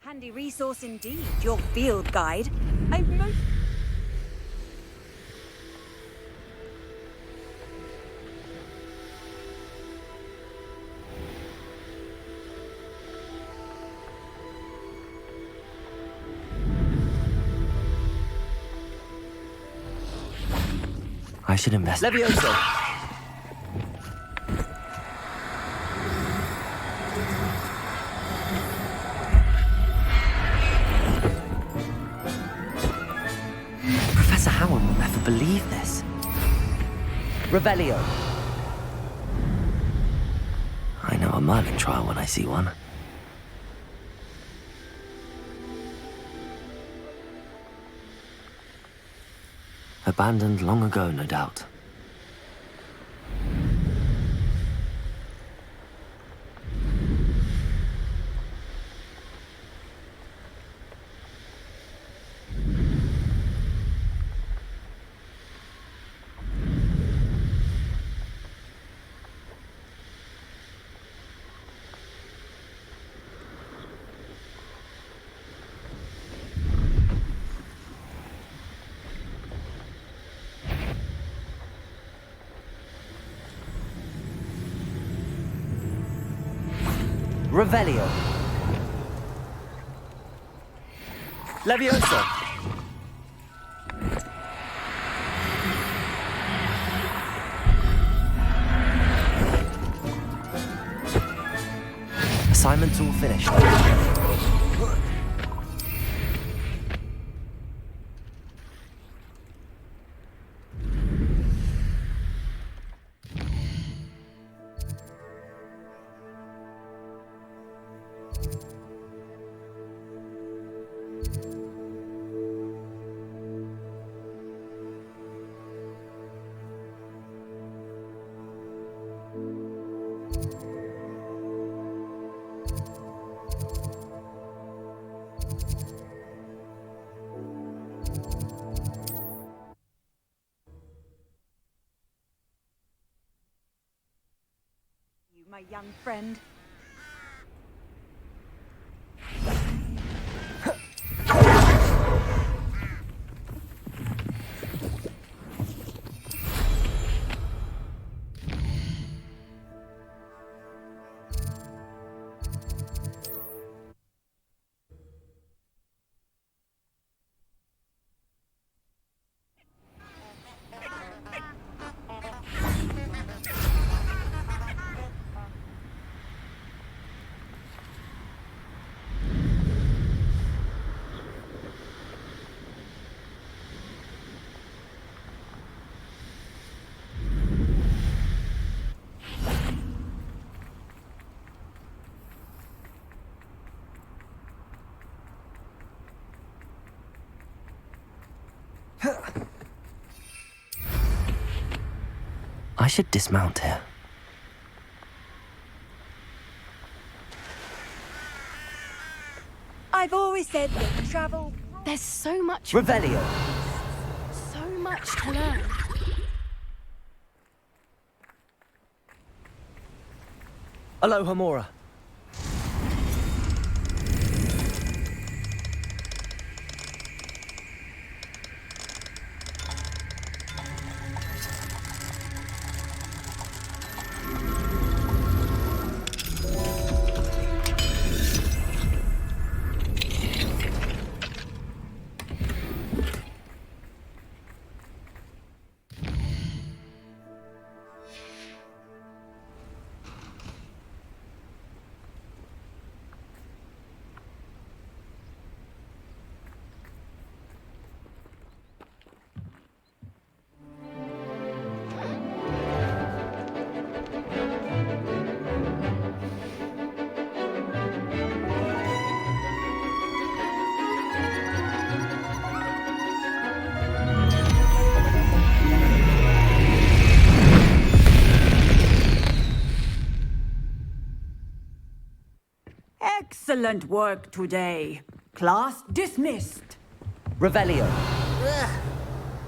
Handy resource indeed, your field guide. I've most... I should invest. Levioso! Professor Howard will never believe this. Revelio! I know a Merlin trial when I see one. Abandoned long ago, no doubt. Revelio! Levioso! Assignment's all finished. My young friend. I should dismount here. I've always said that travel... There's so much. Revelio! So much to learn. Aloha Mora! Excellent work today. Class dismissed. Revelio!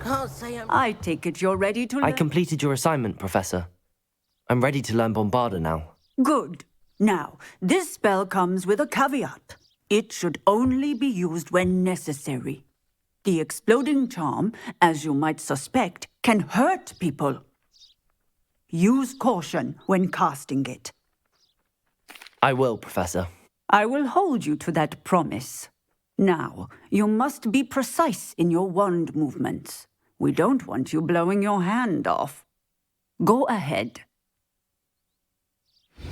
Can't say I take it you're ready to learn. I completed your assignment, Professor. I'm ready to learn Bombarda now. Good. Now, this spell comes with a caveat. It should only be used when necessary. The exploding charm, as you might suspect, can hurt people. Use caution when casting it. I will, Professor. I will hold you to that promise. Now, you must be precise in your wand movements. We don't want you blowing your hand off. Go ahead.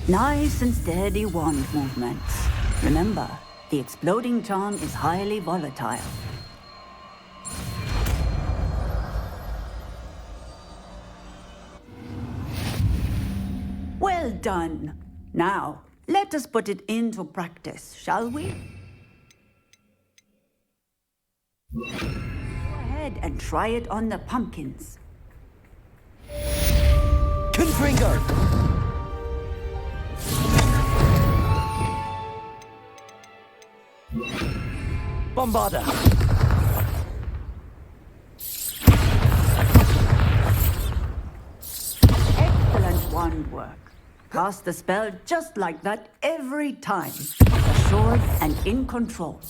Nice and steady wand movements. Remember, the exploding charm is highly volatile. Well done. Now, let us put it into practice, shall we? Go ahead and try it on the pumpkins. Confringo! Bombarda! Excellent wand work. Cast the spell just like that every time. Assured and in control.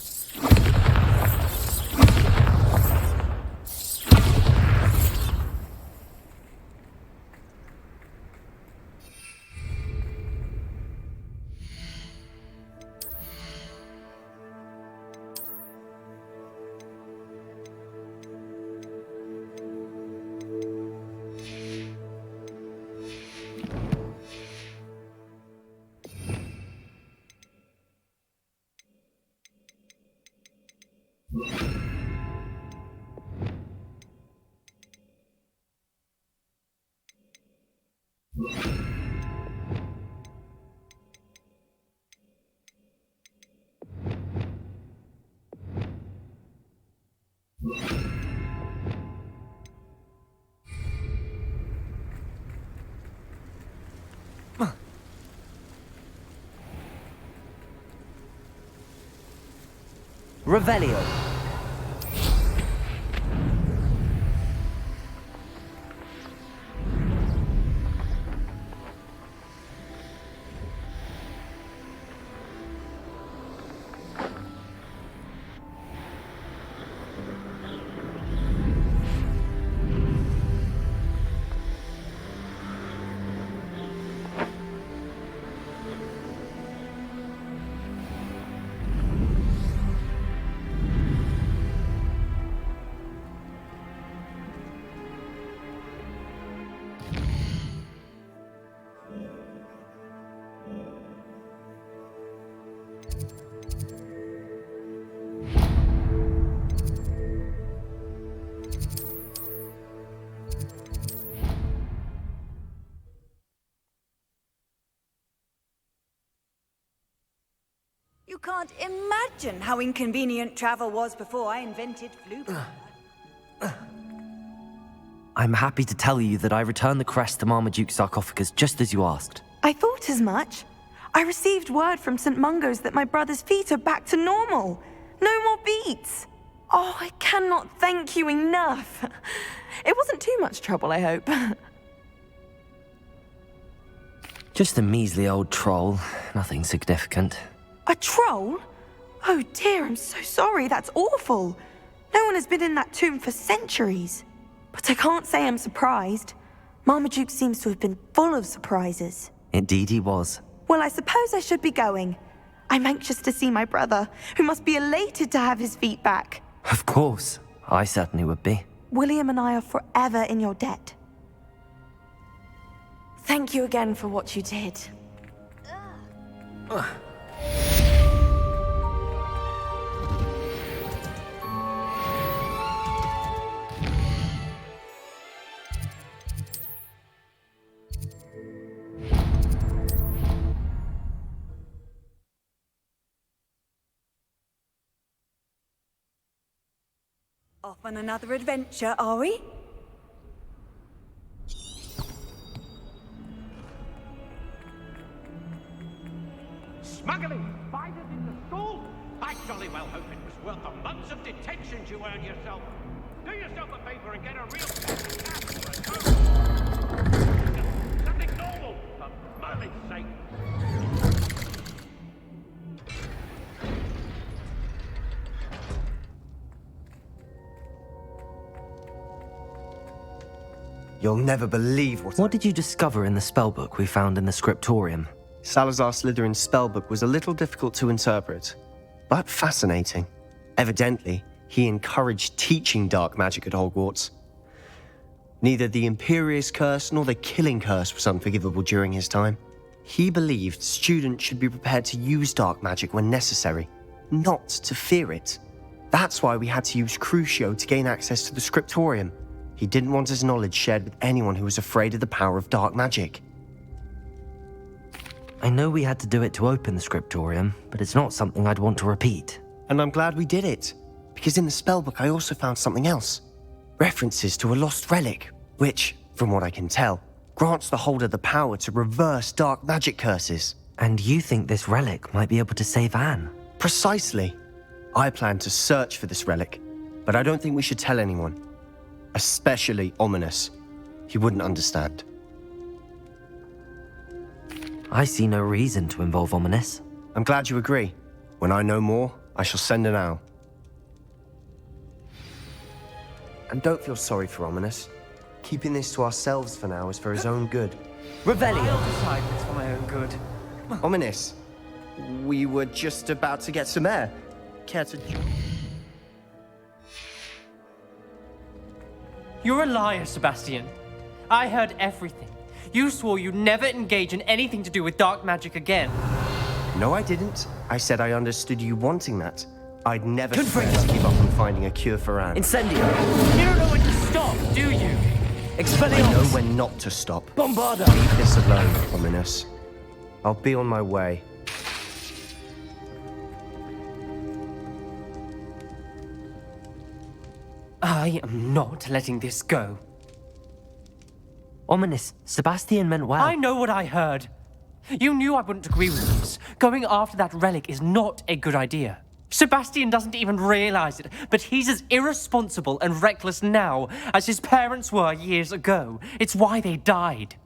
Revelio. You can't imagine how inconvenient travel was before I invented flu. I'm happy to tell you that I returned the crest to Marmaduke's sarcophagus just as you asked. I thought as much. I received word from St. Mungo's that my brother's feet are back to normal. No more beats. Oh, I cannot thank you enough. It wasn't too much trouble, I hope. Just a measly old troll, nothing significant. A troll? Oh dear, I'm so sorry, that's awful. No one has been in that tomb for centuries. But I can't say I'm surprised. Marmaduke seems to have been full of surprises. Indeed he was. Well, I suppose I should be going. I'm anxious to see my brother, who must be elated to have his feet back. Of course, I certainly would be. William and I are forever in your debt. Thank you again for what you did. Off on another adventure, are we? Smuggling spiders in the school? I jolly well hope it was worth the months of detentions you earned yourself. Do yourself a favor and get a real something normal, for mermaid's sake. You'll never believe What did you discover in the spellbook we found in the scriptorium? Salazar Slytherin's spellbook was a little difficult to interpret, but fascinating. Evidently, he encouraged teaching dark magic at Hogwarts. Neither the Imperious Curse nor the Killing Curse was unforgivable during his time. He believed students should be prepared to use dark magic when necessary, not to fear it. That's why we had to use Crucio to gain access to the scriptorium. He didn't want his knowledge shared with anyone who was afraid of the power of dark magic. I know we had to do it to open the scriptorium, but it's not something I'd want to repeat. And I'm glad we did it, because in the spellbook I also found something else. References to a lost relic, which, from what I can tell, grants the holder the power to reverse dark magic curses. And you think this relic might be able to save Anne? Precisely. I plan to search for this relic, but I don't think we should tell anyone. Especially Ominous. He wouldn't understand. I see no reason to involve Ominous. I'm glad you agree. When I know more, I shall send an owl. And don't feel sorry for Ominous. Keeping this to ourselves for now is for his own good. Revelio. I'll decide it's for my own good. Ominous, we were just about to get some air. Care to join? You're a liar, Sebastian. I heard everything. You swore you'd never engage in anything to do with dark magic again. No, I didn't. I said I understood you wanting that. I'd never swear to give up on finding a cure for Anne. Incendio. You don't know when to stop, do you? I know Expelliarmus. when not to stop. Bombarda. Leave this alone, Ominous. I'll be on my way. I am not letting this go. Ominous, Sebastian meant well. I know what I heard. You knew I wouldn't agree with this. Going after that relic is not a good idea. Sebastian doesn't even realize it, but he's as irresponsible and reckless now as his parents were years ago. It's why they died.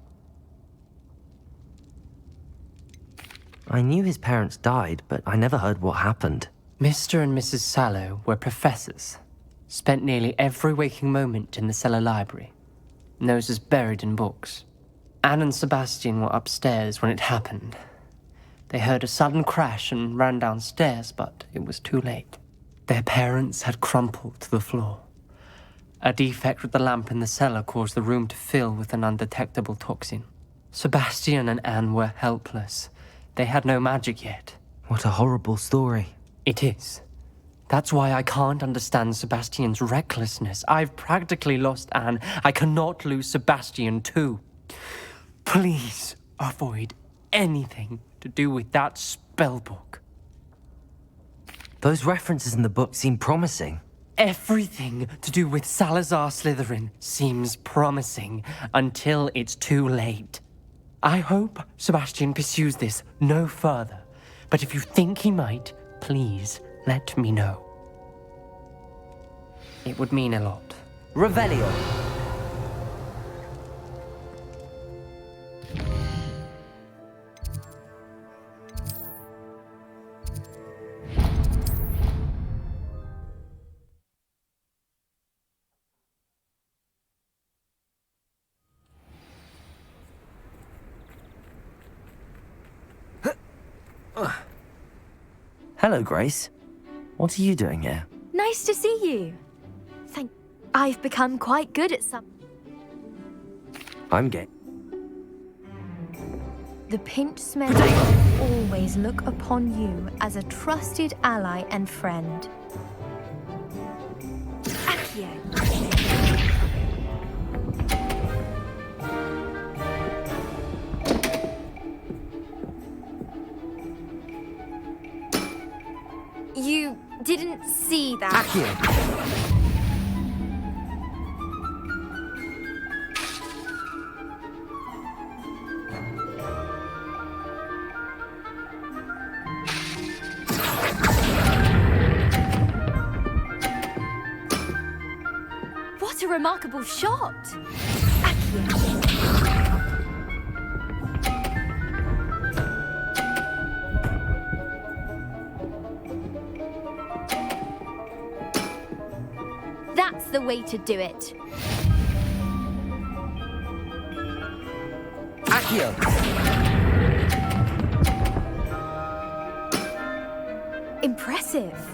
I knew his parents died, but I never heard what happened. Mr. and Mrs. Sallow were professors. Spent nearly every waking moment in the cellar library. Noses buried in books. Anne and Sebastian were upstairs when it happened. They heard a sudden crash and ran downstairs, but it was too late. Their parents had crumpled to the floor. A defect with the lamp in the cellar caused the room to fill with an undetectable toxin. Sebastian and Anne were helpless. They had no magic yet. What a horrible story. It is. That's why I can't understand Sebastian's recklessness. I've practically lost Anne. I cannot lose Sebastian too. Please avoid anything to do with that spellbook. Those references in the book seem promising. Everything to do with Salazar Slytherin seems promising until it's too late. I hope Sebastian pursues this no further, but if you think he might, please let me know. It would mean a lot. Revelio. Hello, Grace. What are you doing here? Nice to see you. I've become quite good at some. I'm gay. The Pinch-Smith always look upon you as a trusted ally and friend. Accio. You didn't see that. Accio. What a remarkable shot! That's the way to do it. Accio. Impressive.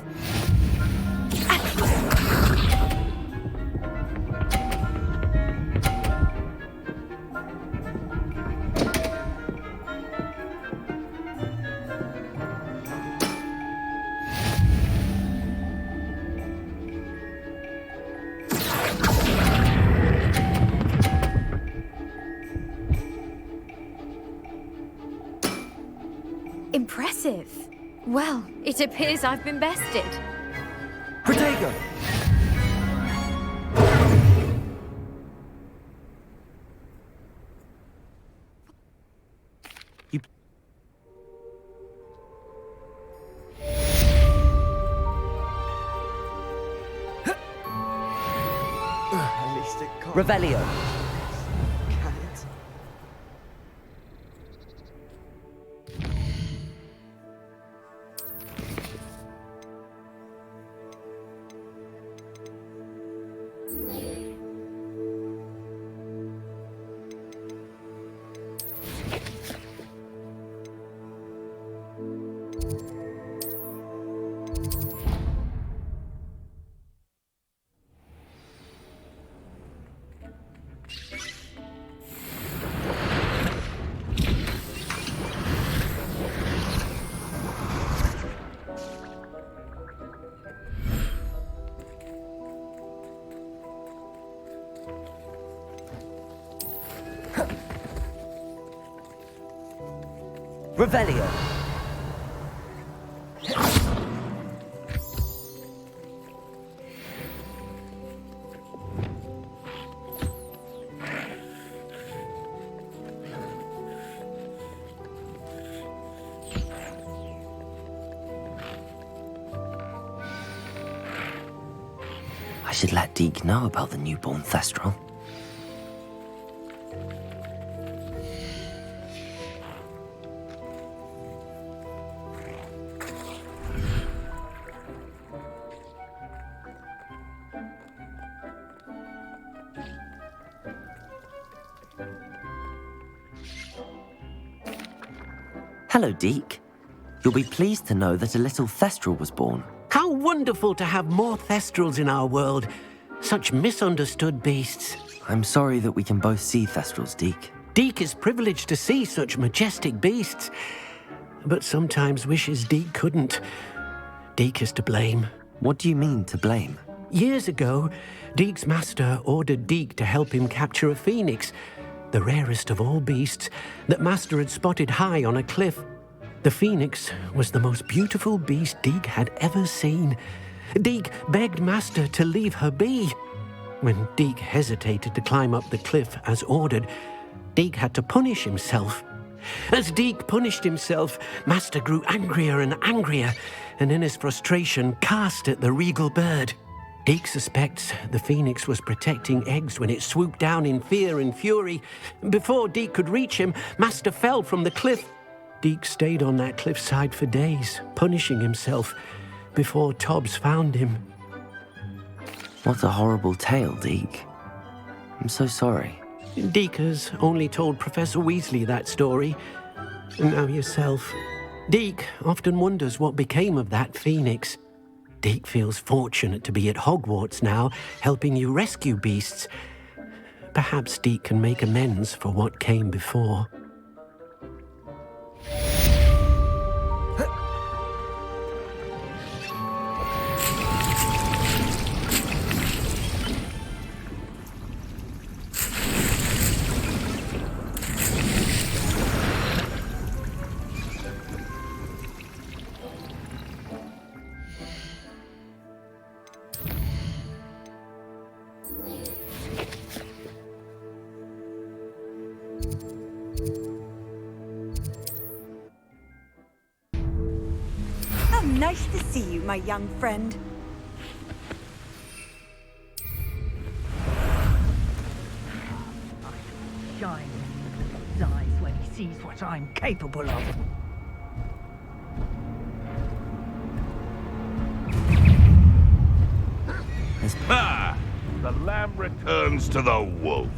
Impressive. Well, it appears I've been bested. Protego! At least it can't. Revelio. Can it? Revelio. I should let Deke know about the newborn Thestral. Hello, Deke. You'll be pleased to know that a little Thestral was born. How wonderful to have more Thestrals in our world. Such misunderstood beasts. I'm sorry that we can both see Thestrals, Deke. Deke is privileged to see such majestic beasts, but sometimes wishes Deke couldn't. Deke is to blame. What do you mean, to blame? Years ago, Deke's master ordered Deke to help him capture a phoenix, the rarest of all beasts, that master had spotted high on a cliff. The phoenix was the most beautiful beast Deke had ever seen. Deke begged master to leave her be. When Deke hesitated to climb up the cliff as ordered, Deke had to punish himself. As Deke punished himself, master grew angrier and angrier, and in his frustration cast at the regal bird. Deke suspects the phoenix was protecting eggs when it swooped down in fear and fury. Before Deke could reach him, master fell from the cliff. Deke stayed on that cliffside for days, punishing himself, before Tobbs found him. What a horrible tale, Deke. I'm so sorry. Deke has only told Professor Weasley that story, and now yourself. Deke often wonders what became of that phoenix. Deke feels fortunate to be at Hogwarts now, helping you rescue beasts. Perhaps Deke can make amends for what came before. How nice to see you, my young friend. Shine in his eyes when he sees what I'm capable of. Ha! The lamb returns to the wolf.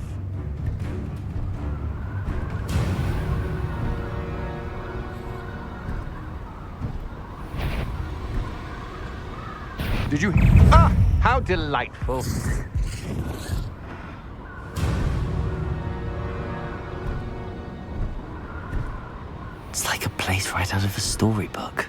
Did you? Ah, how delightful. It's like a place right out of a storybook.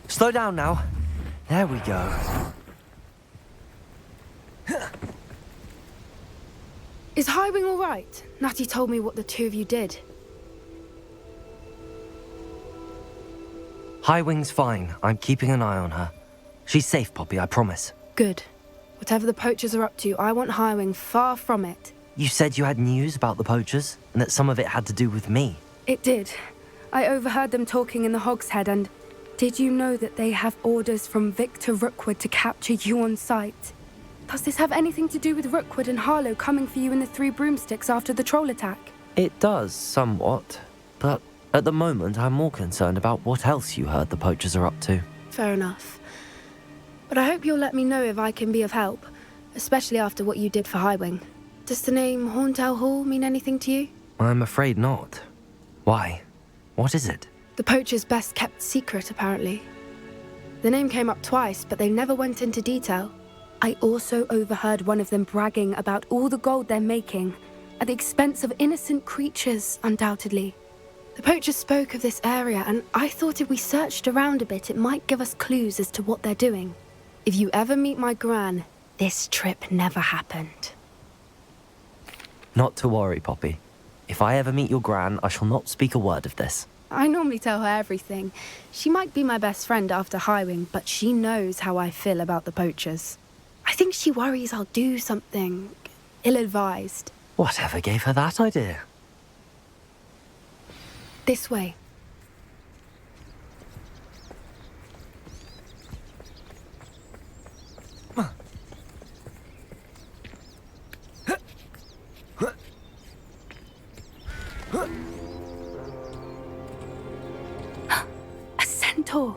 Slow down now. There we go. Is Highwing all right? Natty told me what the two of you did. Highwing's fine. I'm keeping an eye on her. She's safe, Poppy, I promise. Good. Whatever the poachers are up to, I want Highwing far from it. You said you had news about the poachers, and that some of it had to do with me. It did. I overheard them talking in the Hogshead, and did you know that they have orders from Victor Rookwood to capture you on sight? Does this have anything to do with Rookwood and Harlow coming for you in the Three Broomsticks after the troll attack? It does, somewhat. But at the moment, I'm more concerned about what else you heard the poachers are up to. Fair enough. But I hope you'll let me know if I can be of help, especially after what you did for Highwing. Does the name Horntail Hall mean anything to you? I'm afraid not. Why? What is it? The poachers' best-kept secret, apparently. The name came up twice, but they never went into detail. I also overheard one of them bragging about all the gold they're making, at the expense of innocent creatures, undoubtedly. The poachers spoke of this area, and I thought if we searched around a bit, it might give us clues as to what they're doing. If you ever meet my gran, this trip never happened. Not to worry, Poppy. If I ever meet your gran, I shall not speak a word of this. I normally tell her everything. She might be my best friend after Highwing, but she knows how I feel about the poachers. I think she worries I'll do something ill-advised. Whatever gave her that idea? This way. A centaur.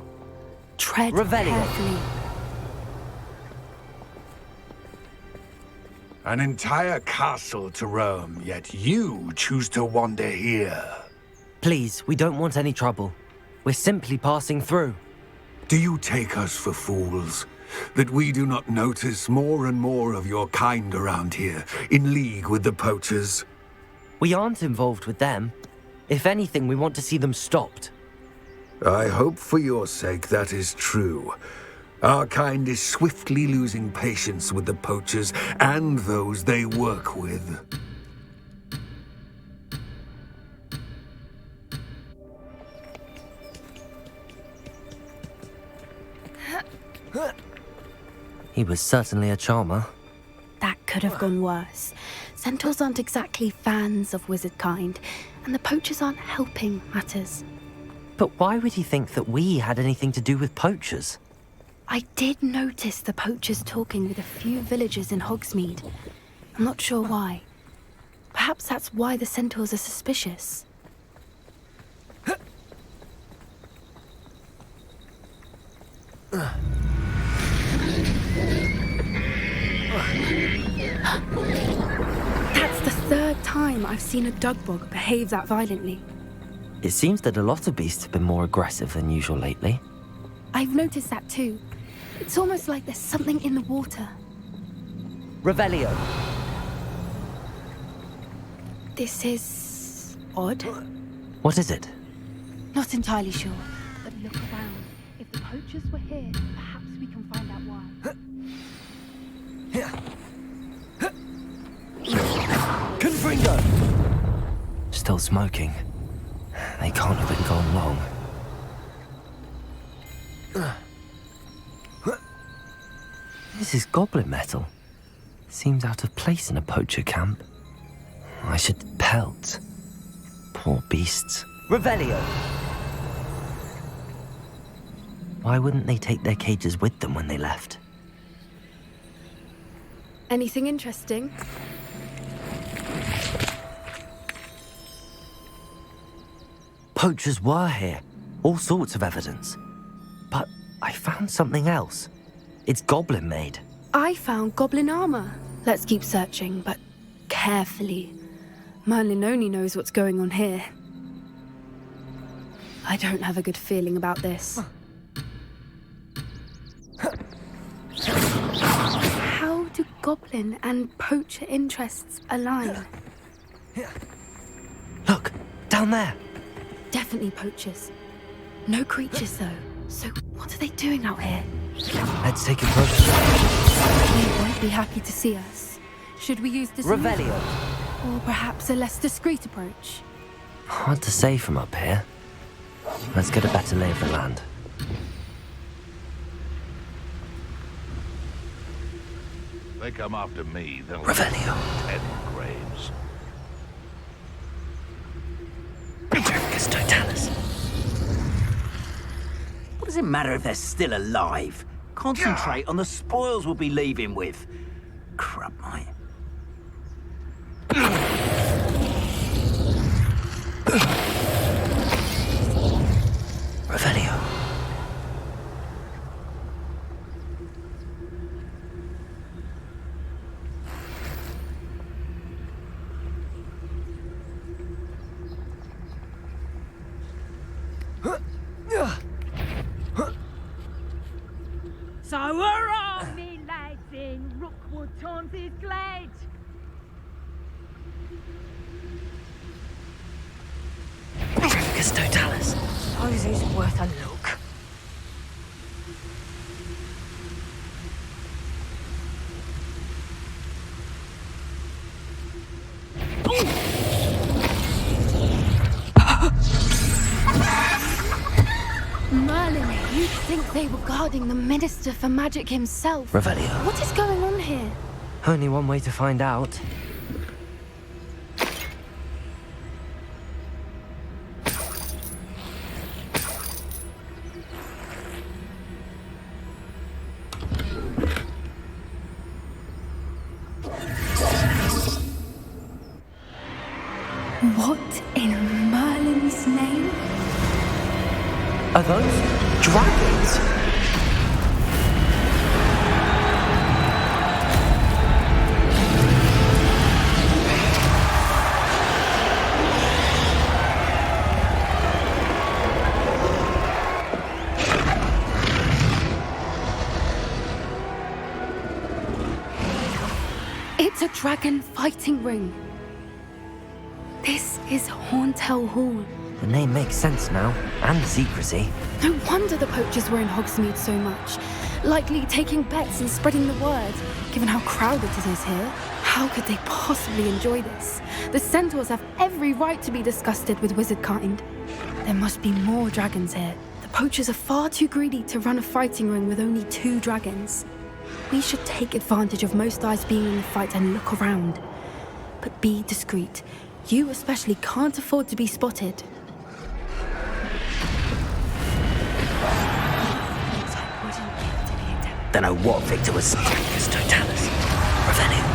Tread carefully. An entire castle to roam, yet you choose to wander here. Please, we don't want any trouble. We're simply passing through. Do you take us for fools? That we do not notice more and more of your kind around here, in league with the poachers? We aren't involved with them. If anything, we want to see them stopped. I hope for your sake that is true. Our kind is swiftly losing patience with the poachers and those they work with. He was certainly a charmer. That could have gone worse. Centaurs aren't exactly fans of wizard kind, and the poachers aren't helping matters. But why would he think that we had anything to do with poachers? I did notice the poachers talking with a few villagers in Hogsmeade. I'm not sure why. Perhaps that's why the centaurs are suspicious. That's the third time I've seen a dugbog behave that violently. It seems that a lot of beasts have been more aggressive than usual lately. I've noticed that too. It's almost like there's something in the water. Revelio. This is odd. What is it? Not entirely sure, but look around. If the poachers were here, perhaps we can find out why. Confringo! Still smoking. They can't have been gone long. This is goblin metal. Seems out of place in a poacher camp. I should pelt. Poor beasts. Revelio. Why wouldn't they take their cages with them when they left? Anything interesting? Poachers were here. All sorts of evidence. But I found something else. It's goblin made. I found goblin armor. Let's keep searching, but carefully. Merlin only knows what's going on here. I don't have a good feeling about this. How do goblin and poacher interests align? Look, down there. Definitely poachers. No creatures, though. So what are they doing out here? Let's take a closer look. They won't be happy to see us. Should we use this? Revelio. Or perhaps a less discreet approach? Hard to say from up here. Let's get a better lay of the land. They come after me, they'll Revelio. 10 graves. What does it matter if they're still alive? Concentrate on the spoils we'll be leaving with. Crap, mate. Revelio. So hurrah, me lads in Rookwood Taunsy's glade! Tricus totalis. Suppose it's worth a look. Merlin, you'd think they were guarding the Minister for Magic himself. Revelio. What is going on here? Only one way to find out. What in Merlin's name? Are those dragons? It's a dragon fighting ring. This is Hauntel Hall. The name makes sense now, and the secrecy. No wonder the poachers were in Hogsmeade so much. Likely taking bets and spreading the word, given how crowded it is here. How could they possibly enjoy this? The centaurs have every right to be disgusted with wizard kind. There must be more dragons here. The poachers are far too greedy to run a fighting ring with only 2 dragons. We should take advantage of most eyes being in the fight and look around. But be discreet. You especially can't afford to be spotted. Don't know what Victor was saying. Tricus totalis. Revelio.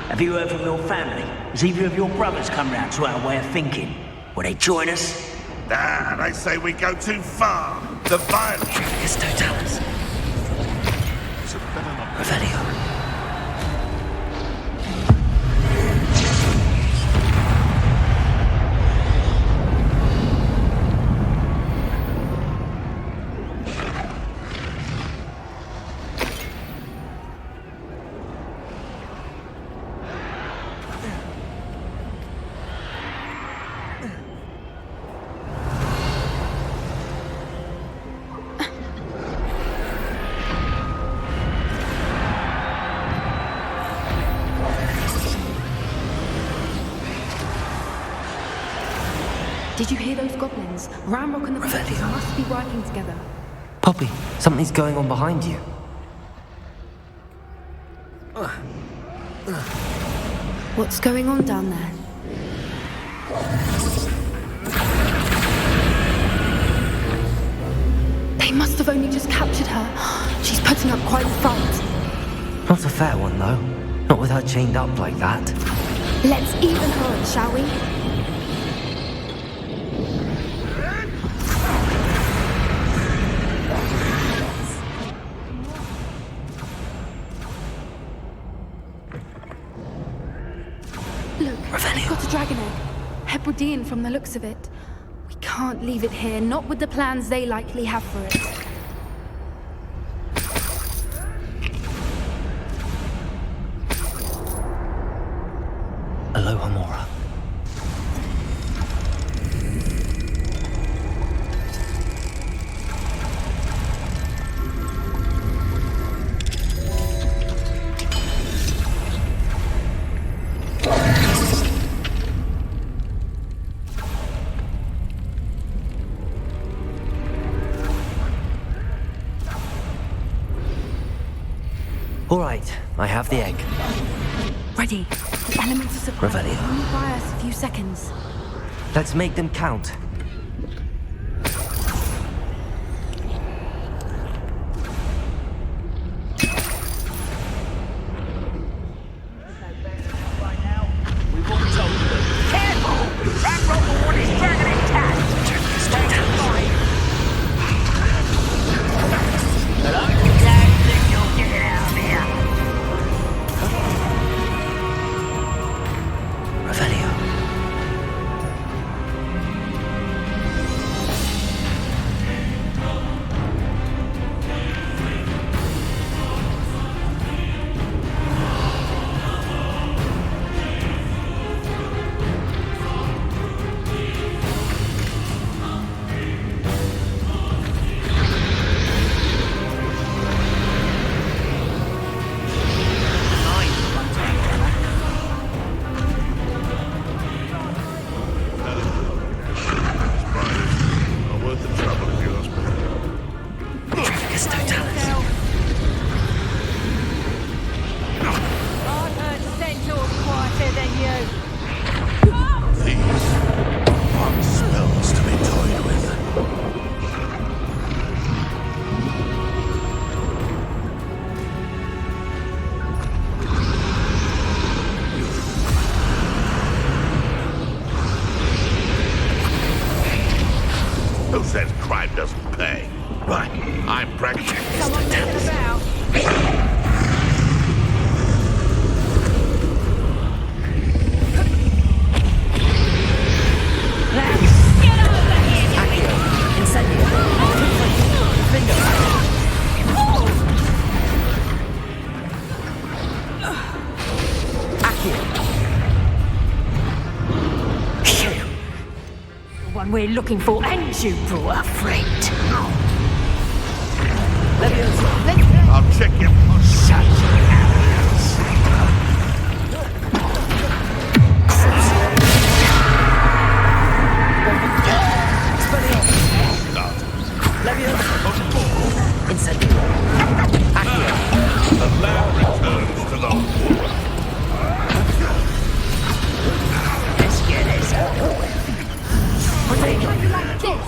Have you heard from your family? Has either of your brothers come round to our way of thinking? Will they join us? Nah, they say we go too far. The violence. Tricus totalis. So better not. Revelio. Did you hear those goblins? Ramrock and the Phoenix must be working together. Poppy, something's going on behind you. What's going on down there? They must have only just captured her. She's putting up quite a fight. Not a fair one, though. Not with her chained up like that. Let's even her, shall we? Look, I've got a dragon egg. Hebridean from the looks of it. We can't leave it here, not with the plans they likely have for it. Aloha Mora. All right, I have the egg. Ready. The elements of surprise Revelio. will only buy us a few seconds. Let's make them count. Who says crime doesn't pay? Right, I'm practicing. Someone moving about. We're looking for, and you brought a friend. I'll check you. Shut The land returns to the war. Let's get this out. Like this.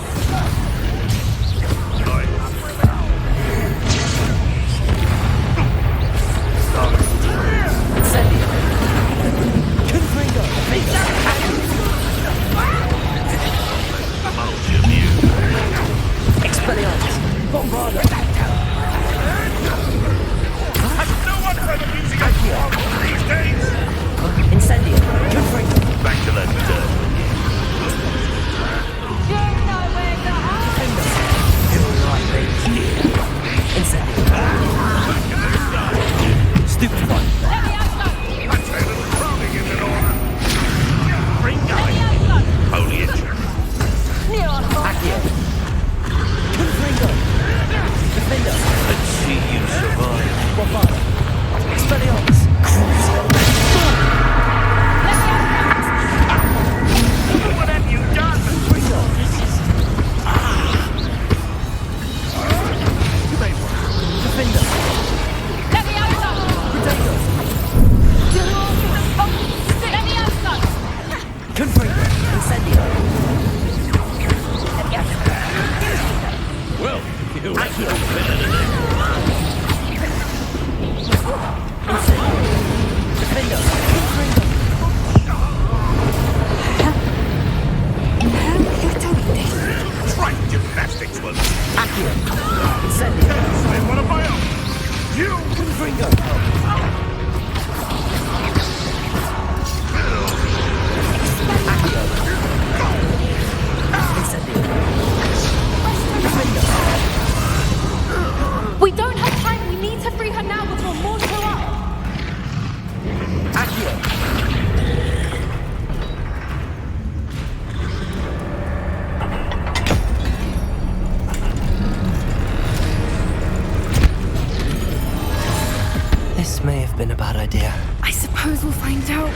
I suppose we'll find out.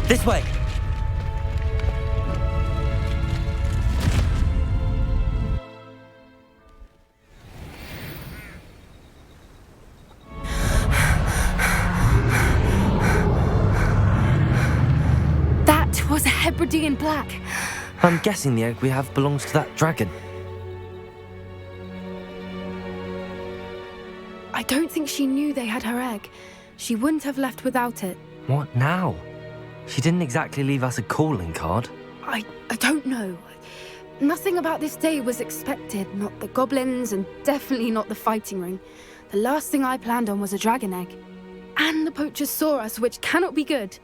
This way. That was a Hebridean black. I'm guessing the egg we have belongs to that dragon. I don't think she knew they had her egg. She wouldn't have left without it. What now? She didn't exactly leave us a calling card. I don't know. Nothing about this day was expected. Not the goblins, and definitely not the fighting ring. The last thing I planned on was a dragon egg. And the poachers saw us, which cannot be good.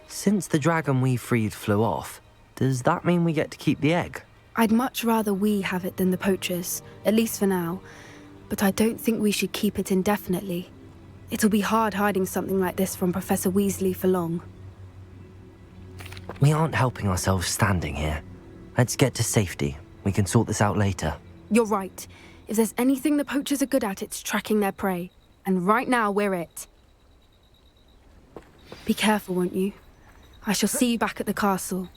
Since the dragon we freed flew off, does that mean we get to keep the egg? I'd much rather we have it than the poachers, at least for now. But I don't think we should keep it indefinitely. It'll be hard hiding something like this from Professor Weasley for long. We aren't helping ourselves standing here. Let's get to safety. We can sort this out later. You're right. If there's anything the poachers are good at, it's tracking their prey. And right now, we're it. Be careful, won't you? I shall see you back at the castle.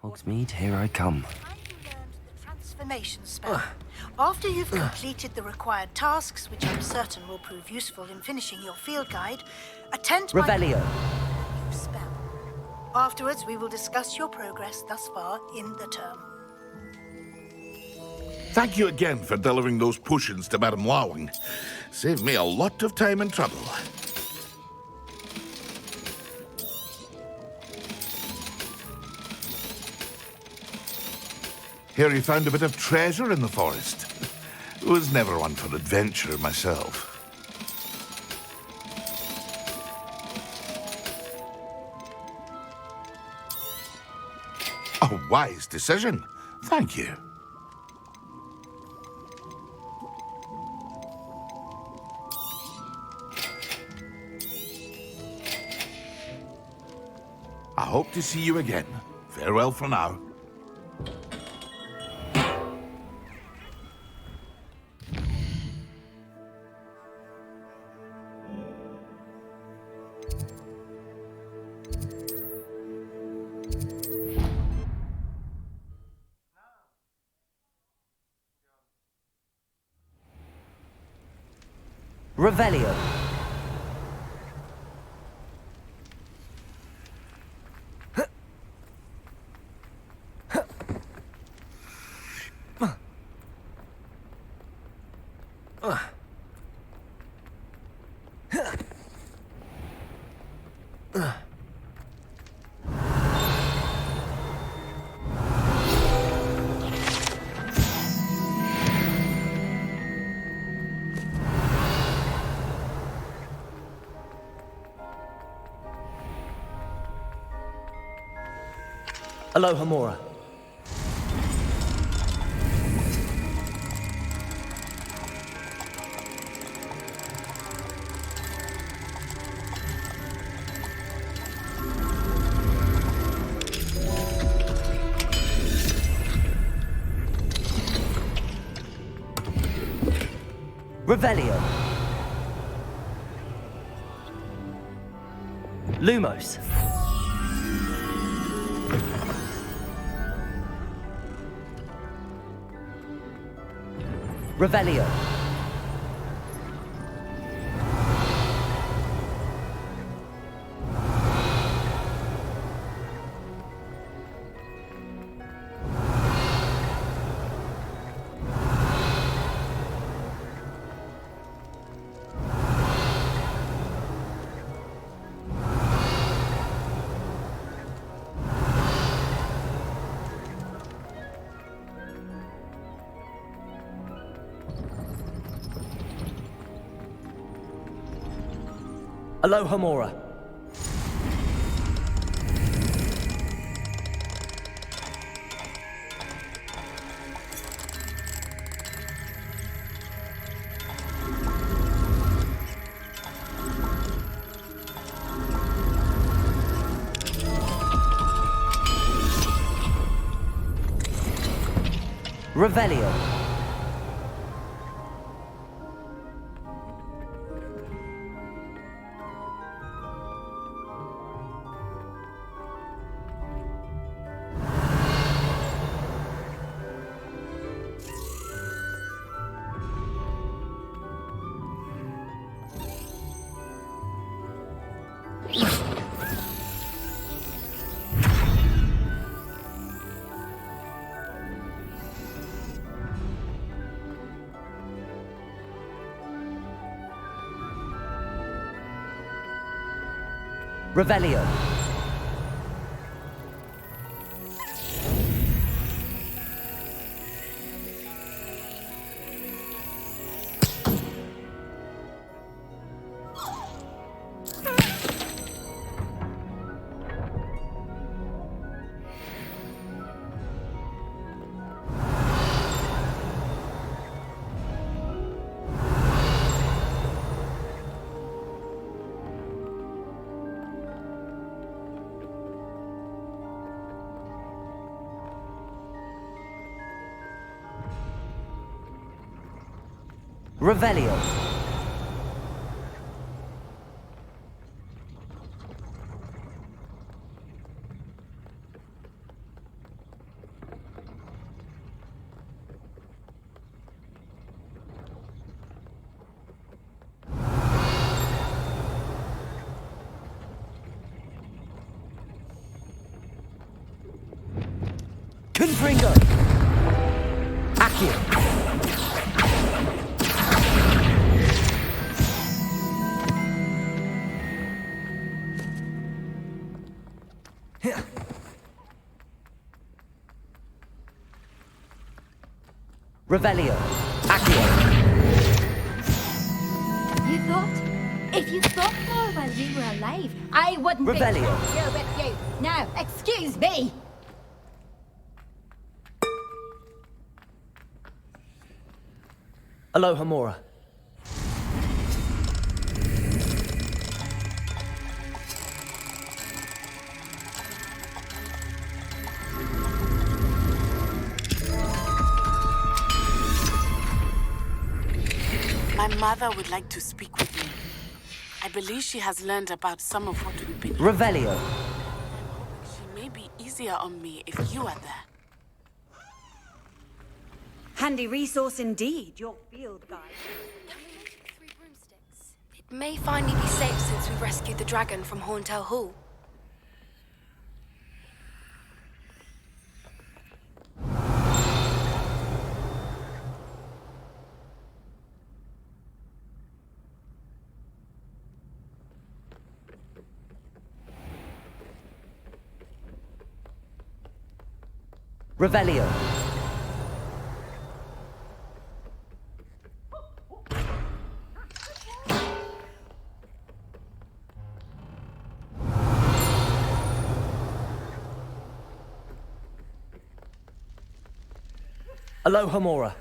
Hogsmeade, here I come. Transformation spell. After you've completed the required tasks, which I'm certain will prove useful in finishing your field guide, attend my Revelio. spell. Afterwards, we will discuss your progress thus far in the term. Thank you again for delivering those potions to Madame Lawing. Saved me a lot of time and trouble. Hear you found a bit of treasure in the forest. Was never one for adventure myself. A wise decision. Thank you. I hope to see you again. Farewell for now. Revelio. Aloha Mora. Revelio. Lumos. Revelio. Aloha Mora. Revelio. Revelio. Revelio. Confringo. Accio. Revelio. Accio. You thought? If you thought more while we were alive, I wouldn't Revelio. be here with you. Now, excuse me. Aloha Mora. My mother would like to speak with me. I believe she has learned about some of what we've been Revelio. I'm hoping she may be easier on me if you are there. Handy resource indeed, your field guide. It may finally be safe since we rescued the dragon from Horntail Hall. Revelio. Aloha Mora.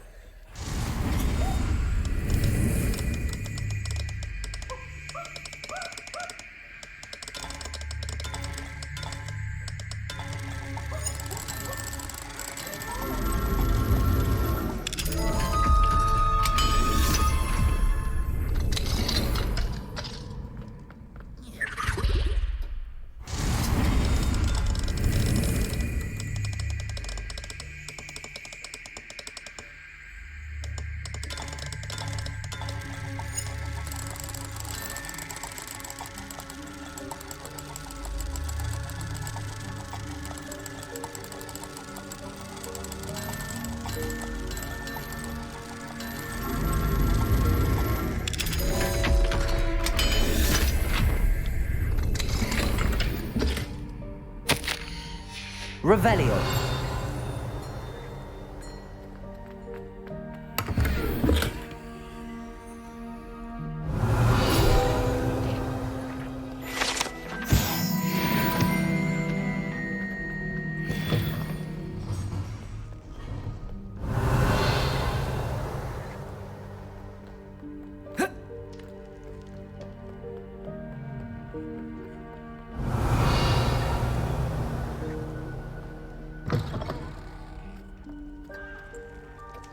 Revelio.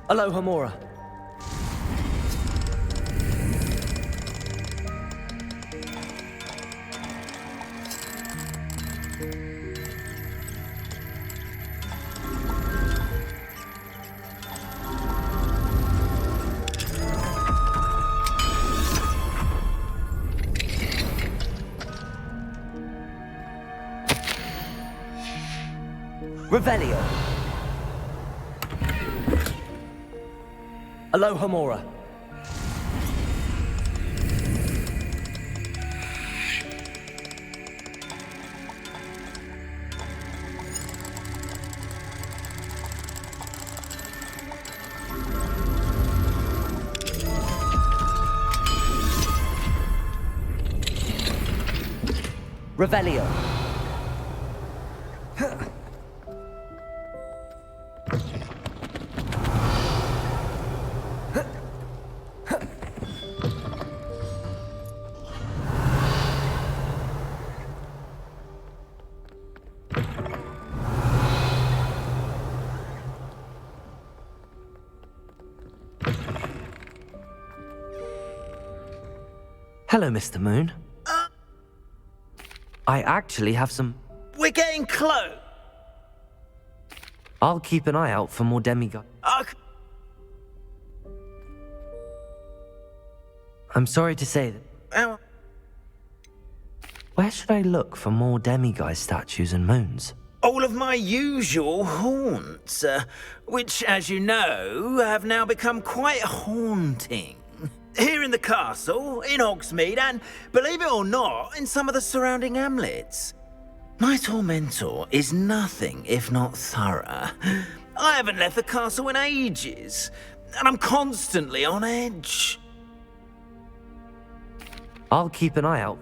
Aloha Mora. Revelio. Aloha Mora. Revelio. Hello, Mr. Moon. I actually have some... We're getting close. I'll keep an eye out for more demigods. I'm sorry to say that... Where should I look for more demiguise statues and moons? All of my usual haunts, which, as you know, have now become quite haunting. Here in the castle, in Hogsmeade, and, believe it or not, in some of the surrounding hamlets. My tormentor is nothing if not thorough. I haven't left the castle in ages, and I'm constantly on edge. I'll keep an eye out